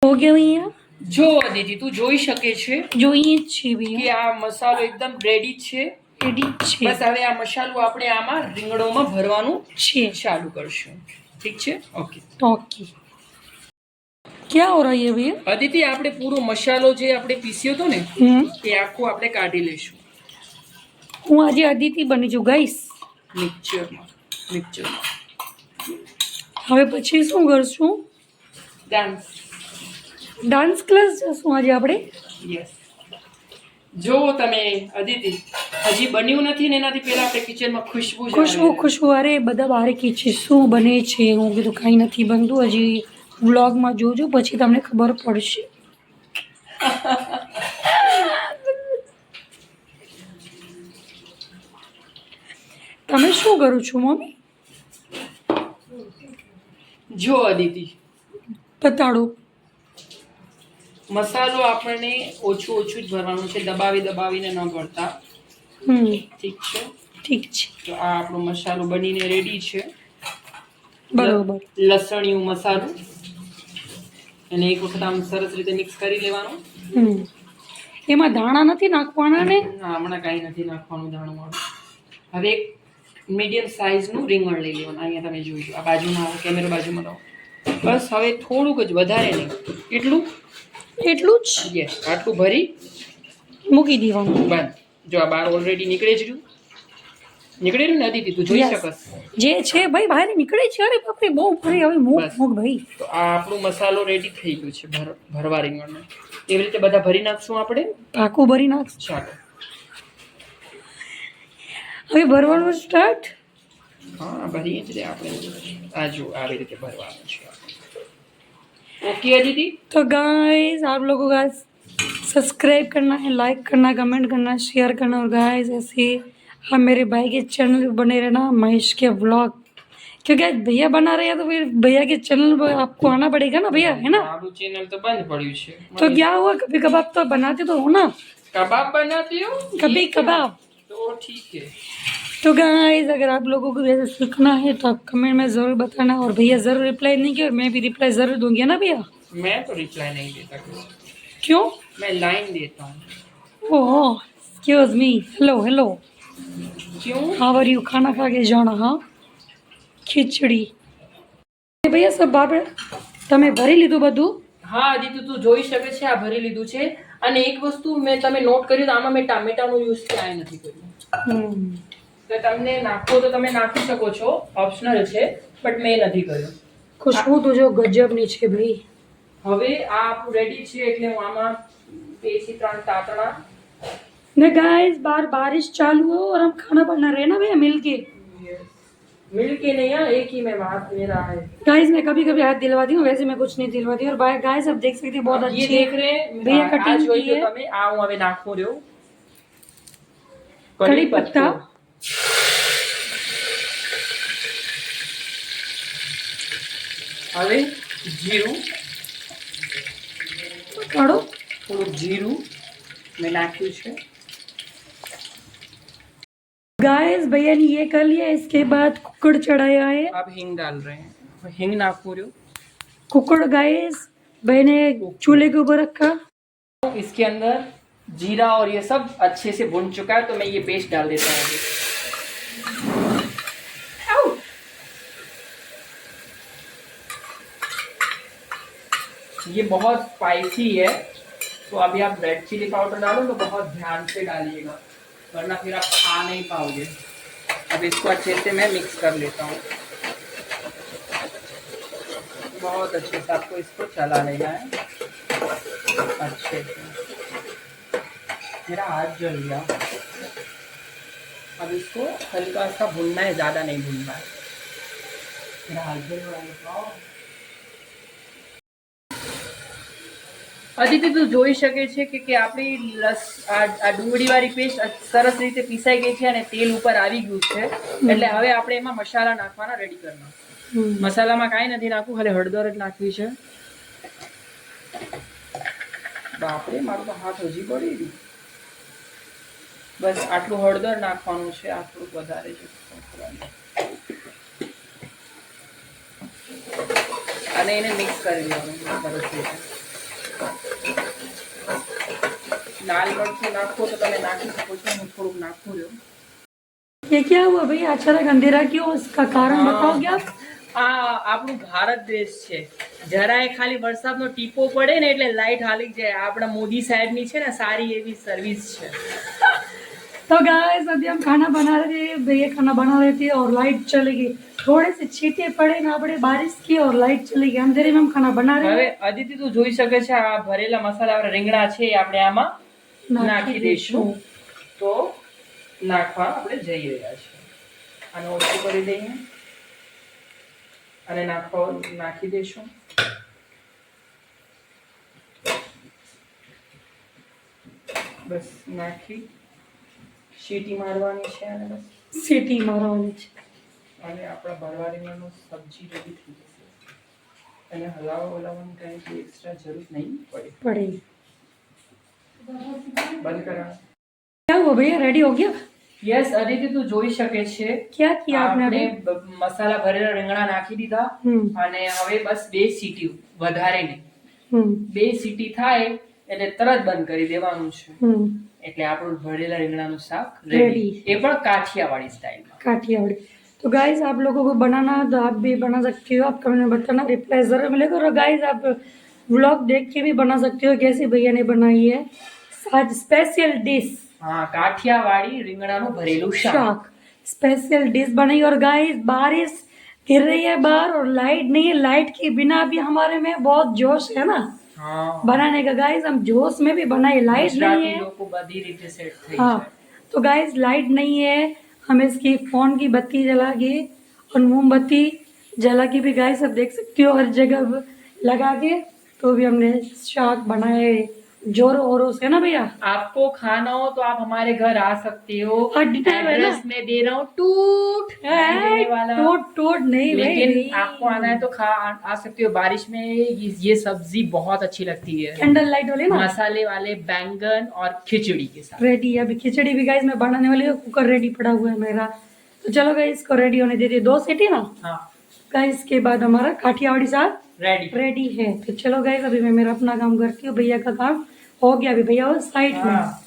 हो गया भैया। જો દીદી તું જોઈ શકે છે જોઈએ જ છે ભૈયા કે આ મસાલો એકદમ રેડી છે. રેડી છે બસ હવે આ મસાલો આપણે આમાં રીંગણોમાં ભરવાનું છે ચાલુ કરશું. ઠીક છે, ઓકે. ओके क्या हो रहा है भैया? અદિતિ આપણે પૂરો મસાલો જે આપણે પીસ્યો હતો ને એ આખો આપણે કાઢી લઈશું હું આજે અદિતિ બની છું ગાઈસ મિક્સચરમાં. હવે પછી શું કરશું? ડાન્સ ક્લાસ જશું આજે આપણે. યસ. જો તમે અદિતિ હજી બન્યું નથી ને એનાથી પહેલા આપણે કિચનમાં ખુશ્બુ અરે બધા બારે કી છે શું બને છે. હું કીધું કાંઈ નથી બનતું હજી વ્લોગમાં જોજો પછી તમને ખબર પડશે. તમે શું કરો છો મમ્મી? જો અદિતિ બતાડો. મસાલો આપણને ઓછું જ ભરવાનું છે, દબાવીને ન ભરતા. ઠીક છે. ઠીક છે. તો આ આપણો મસાલો બનીને રેડી છે. બરોબર. લસણીયું મસાલો અને એક વખત આમ સરસ રીતે મિક્સ કરી લેવાનું. એમાં ધાણા નથી નાખવાના ને? ના, હમણાં કાંઈ નથી નાખવાનું ધાણું વાળું. હવે એક મીડિયમ સાઇઝનું રીંગણ લઈ લેવાનું. અહીંયા તમે જોઈજો, આ બાજુમાં આવો, કેમેરા બાજુમાં લાવો. બસ હવે થોડુંક જ, વધારે નહીં, એટલું જ. યસ, આટલું ભરી મૂકી દેવાનું. બંધ. જો આ બાર ઓલરેડી નીકળી રહ્યું ને અદિતિ, તું જોઈ શકસ જે છે ભાઈ બહાર નીકળે છે. અરે બાપરે બહુ ભરી. હવે મૂક ભાઈ. તો આ આપણું મસાલો રેડી થઈ ગયું છે ભરવા રીંગણનો. એવી રીતે બધા ભરી નાખશું આપણે. પાકું ભરી નાખશું. ચાલો હવે ભરવાનું સ્ટાર્ટ. हाँ भरिए थे આપણે આ જો આવી રીતે ભરવાનું છે. ओके अदिति. तो गाइस आप लोगों का सब्सक्राइब करना है, लाइक करना, कमेंट करना, शेयर करना और गाइस ऐसे आप मेरे भाई के चैनल पे बने रहना, महेश के व्लॉग, क्योंकि आज भैया बना रहे हैं तो फिर भैया के चैनल पर आपको आना पड़ेगा ना भैया, है ना? आपका चैनल तो बंद पड़ी है. तो क्या हुआ, कभी कबाब तो बनाते तो हो ना? कबाब बनाती हो कभी कबाब. तो ठीक है. तो गाइस अगर आप लोगों को ऐसे सीखना है तो आप कमेंट में ज़रूर बताना और भैया ज़रूर रिप्लाई नहीं किया, मैं भी रिप्लाई ज़रूर दूंगी ना भैया. मैं तो रिप्लाई नहीं देता. क्यों? मैं लाइन देता हूँ. Oh excuse me. हेलो क्यों? How are you? खाना खा के जाना. हाँ खिचड़ी भैया सब બાપડે તમે ભરી લીધું બધું? હા અદિતિ તું જોઈ શકે છે આ ભરી લીધું છે. અને એક વસ્તુ મેં તમે નોટ કર્યું તો આમાં મેં ટામેટાનો યુઝ ક્યાંય નથી કર્યો. તો તમને નાખો તો તમે નાખી શકો છો, ઓપ્શનલ છે, બટ મેં નથી કર્યો. ખુશ્બુ તો જો ગજબની છે ભાઈ. હવે આ આપણું રેડી છે એટલે હું આમાં 2 થી 3 टाटना. ने गाइस बाहर बारिश चालू हो और हम खाना बना रहे हैं ना भैया मिलके नहीं है, एक ही में हाथ मेरा है. गाइस मैं कभी कभी हाथ दिलवाती हूँ, वैसे मैं कुछ नहीं दिलवाती. और भाई गाइस आप देख सकते हैं बहुत ये अच्छी देख रहे हैं भैया आ कटिंग જોઈ की લો है. તમે. આ હું હવે નાખું રહ્યો कड़ी पत्ता, હવે જીરું, काढ़ो. થોડું જીરું મેં નાખ્યું છે. गाइस भैया ने ये कर लिया. इसके बाद कुकड़ चढ़ाया है. अब हींग डाल रहे हैं. हींग नाखूं रहो. कुकड़ गाइस भाई ने चूल्हे के ऊपर रखा. इसके अंदर जीरा और ये सब अच्छे से भुन चुका है तो मैं ये पेस्ट डाल देता हूँ. ये बहुत स्पाइसी है तो अभी आप रेड चिली पाउडर डालो तो बहुत ध्यान से डालिएगा वरना फिर आप खा नहीं पाओगे. अब इसको अच्छे से मैं मिक्स कर लेता हूँ. बहुत अच्छे से आपको इसको चला लेना है अच्छे से. मेरा हाथ जल गया. अब इसको हल्का सा भूनना है, ज़्यादा नहीं भूनना है. मेरा हाथ जल रहा है. અદિતિ તું જોઈ શકે છે કે આપણી આ ડુંગળીવાળી પેસ્ટ સરસ રીતે પીસાઈ ગઈ છે અને તેલ ઉપર આવી ગયું છે. એટલે હવે આપણે એમાં મસાલા નાખવાના રેડી કરવાના. મસાલામાં કાંઈ નથી નાખવું, ખાલી હળદર જ નાખવી છે. બાપરે મારું તો હાથ હજી બળી ગયું. બસ આટલું હળદર નાખવાનું છે, આટલું વધારે છે. અને એને મિક્સ કરી દેવાનું સરસ રીતે. લાલ મરચું નાખો તો તમે નાખી શકો છો, હું થોડુંક નાખું રહ્યો. ये क्या हुआ भाई अचानक अंधेरा क्यों उसका कारण बताओगे आप? આ આપણું ભારત દેશ છે, જરાય ખાલી વરસાદનો ટીપો પડે ને એટલે લાઈટ હાલી જાય. આપણા મોદી સાહેબની છે ને સારી એવી સર્વિસ છે. तो गाइस अभी हम खाना बना रहे थे, भैया खाना बना रहे थे और लाइट चली गई. थोड़े से छींटे पड़े ना अपने बारिश की और लाइट चली गई. अंधेरे में हम खाना बना रहे હવે અદિતિ તું જોઈ શકે છે આ ભરેલા મસાલા વાળા રીંગણા છે એ આપણે આમાં નાખી દઈશું. તો નાખવા આપણે જઈ રહ્યા છીએ. આને ઓછું કરી દઈએ અને નાખી દઈશું. બસ નાખી સીટી મારવાની છે અને બસ सीटी मारवानी છે. અને આપણા ભરવા રીંગણનું સબ્જી રેડી થઈ જશે. અને હલાવવાની કાંઈ એક્સ્ટ્રા જરૂર નહીં પડે. पड़ेगी. બંધ કરા. क्या हुआ भैया रेडी हो गया? યસ અદિતિ તું જોઈ શકે છે क्या किया आपने આપણે अभी? મસાલા ભરેલા રીંગણા નાખી દીધા અને હવે બસ 2 સીટી, વધારે નહીં, 2 સીટી થાય એટલે તરત બંધ કરી દેવાનું છે. એટલે આપણું ભરેલા રીંગણાનું શાક રેડી, એ પણ કાઠિયાવાડી સ્ટાઇલમાં. काठियावाड़ी. तो गाइस आप लोगों को बनाना है तो आप भी बना सकते हो. आप कमेंट में बताना, रिप्लाई जरूर मिलेगा. और गाइस आप व्लॉग देख के भी बना सकते हो कैसे भैया ने बनाई है आज स्पेशल डिश. હા, કાઠિયાવાડી રીંગણાનું ભરેલું શાક. शाक स्पेशल डिश बनाई. और गाइस बारिश गिर रही है बाहर और लाइट नहीं है. लाइट के बिना भी हमारे में बहुत जोश है ना હા, बनाने का. गाइस हम जोश में भी बनाए, लाइट नहीं ગુજરાતી है. લોકો બધી રીતે સેટ થઈ हाँ જાય. तो गाइस लाइट नहीं है, हम इसकी फोन की बत्ती जला के और मोमबत्ती जला के भी गाइस आप देख सकते हो हर जगह लगा के तो भी हमने शाक बनाए जोरों ओरों से ना भैया. आपको खाना हो तो आप हमारे घर आ सकते हो. और डिटेल है ना? एड्रेस मैं दे रहा हूँ टूट देने वाला. टोट टोट नहीं लेकिन भाई, आपको आना है तो आ सकते हो. बारिश में ये सब्जी बहुत अच्छी लगती है, कैंडल लाइट वाले ना. मसाले वाले बैंगन और खिचड़ी के साथ. रेडी है अभी खिचड़ी भी गाइस मैं बनाने वाली हूँ. कुकर रेडी पड़ा हुआ है मेरा. तो चलो गाइस इसको रेडी होने दे दिए 2 सीटी ना. हाँ, गाइस के बाद हमारा काठियावाड़ी साग रेडी. रेडी है. तो चलो गाइस अभी मैं मेरा अपना काम करती हूँ, भैया का काम हो गया. अभी भैया वो साइड में. हाँ,